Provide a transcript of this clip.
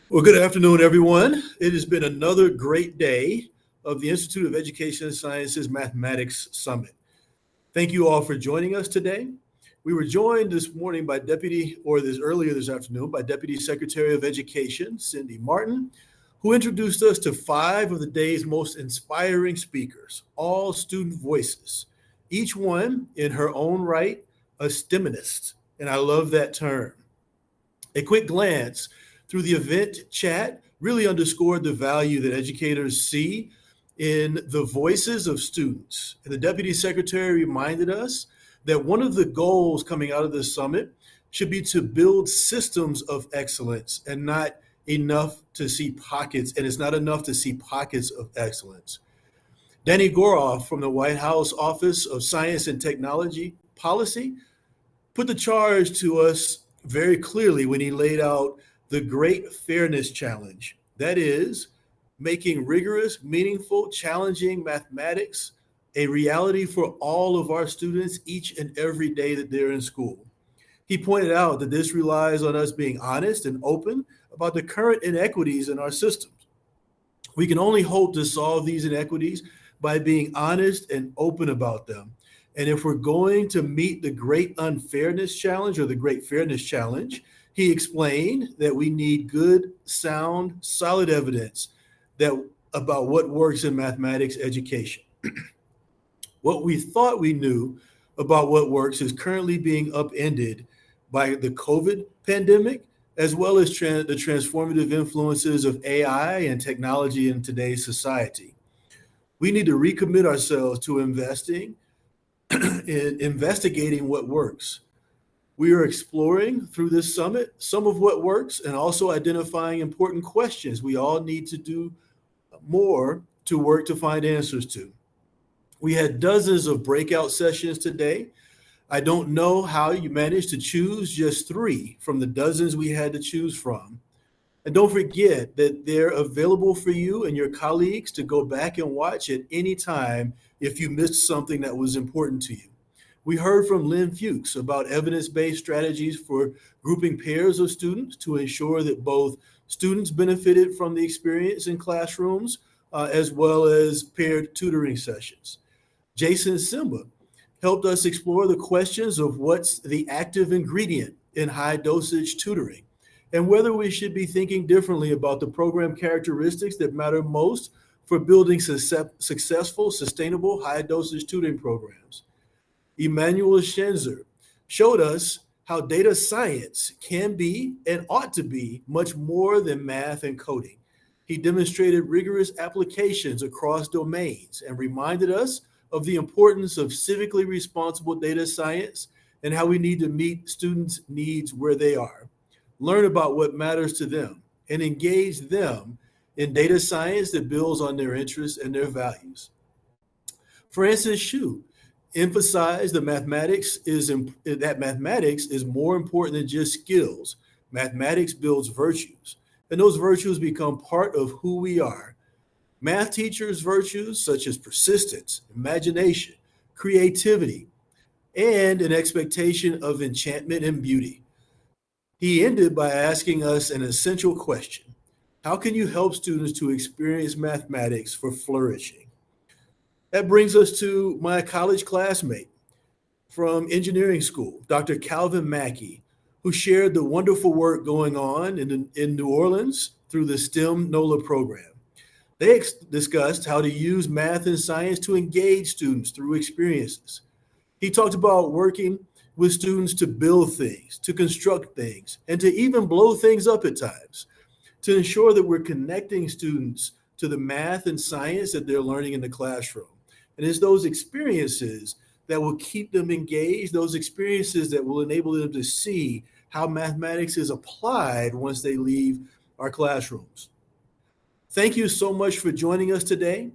Well, good afternoon, everyone. It has been another great day of the Institute of Education and Sciences Mathematics Summit. Thank you all for joining us today. We were joined this morning by earlier this afternoon by Deputy Secretary of Education, Cindy Martin, who introduced us to five of the day's most inspiring speakers, all student voices, each one in her own right, a STEMinist. And I love that term. A quick glance through the event chat really underscored the value that educators see in the voices of students. And the Deputy Secretary reminded us that one of the goals coming out of this summit should be to build systems of excellence and not enough to see pockets, and it's not enough to see pockets of excellence. Danny Goroff from the White House Office of Science and Technology Policy put the charge to us very clearly when he laid out the Great Fairness Challenge. That is, making rigorous, meaningful, challenging mathematics a reality for all of our students each and every day that they're in school. He pointed out that this relies on us being honest and open about the current inequities in our systems. We can only hope to solve these inequities by being honest and open about them. And if we're going to meet the Great Unfairness Challenge or the Great Fairness Challenge, he explained that we need good, sound, solid evidence about what works in mathematics education. What we thought we knew about what works is currently being upended by the COVID pandemic, as well as the transformative influences of AI and technology in today's society. We need to recommit ourselves to investing in investigating what works. We are exploring through this summit some of what works and also identifying important questions we all need to do more to work to find answers to. We had dozens of breakout sessions today. I don't know how you managed to choose just three from the dozens we had to choose from. And don't forget that they're available for you and your colleagues to go back and watch at any time if you missed something that was important to you. We heard from Lynn Fuchs about evidence-based strategies for grouping pairs of students to ensure that both students benefited from the experience in classrooms as well as paired tutoring sessions. Jason Simba helped us explore the questions of what's the active ingredient in high dosage tutoring and whether we should be thinking differently about the program characteristics that matter most for building successful, sustainable, high dosage tutoring programs. Emmanuel Schenzer showed us how data science can be and ought to be much more than math and coding. He demonstrated rigorous applications across domains and reminded us of the importance of civically responsible data science and how we need to meet students' needs where they are, learn about what matters to them, and engage them in data science that builds on their interests and their values. Francis Hsu emphasized that mathematics is more important than just skills. Mathematics builds virtues, and those virtues become part of who we are. Math teachers' virtues such as persistence, imagination, creativity, and an expectation of enchantment and beauty. He ended by asking us an essential question: how can you help students to experience mathematics for flourishing? That brings us to my college classmate from engineering school, Dr. Calvin Mackey, who shared the wonderful work going on in New Orleans through the STEM NOLA program. They discussed how to use math and science to engage students through experiences. He talked about working with students to build things, to construct things, and to even blow things up at times, to ensure that we're connecting students to the math and science that they're learning in the classroom. And it's those experiences that will keep them engaged, those experiences that will enable them to see how mathematics is applied once they leave our classrooms. Thank you so much for joining us today.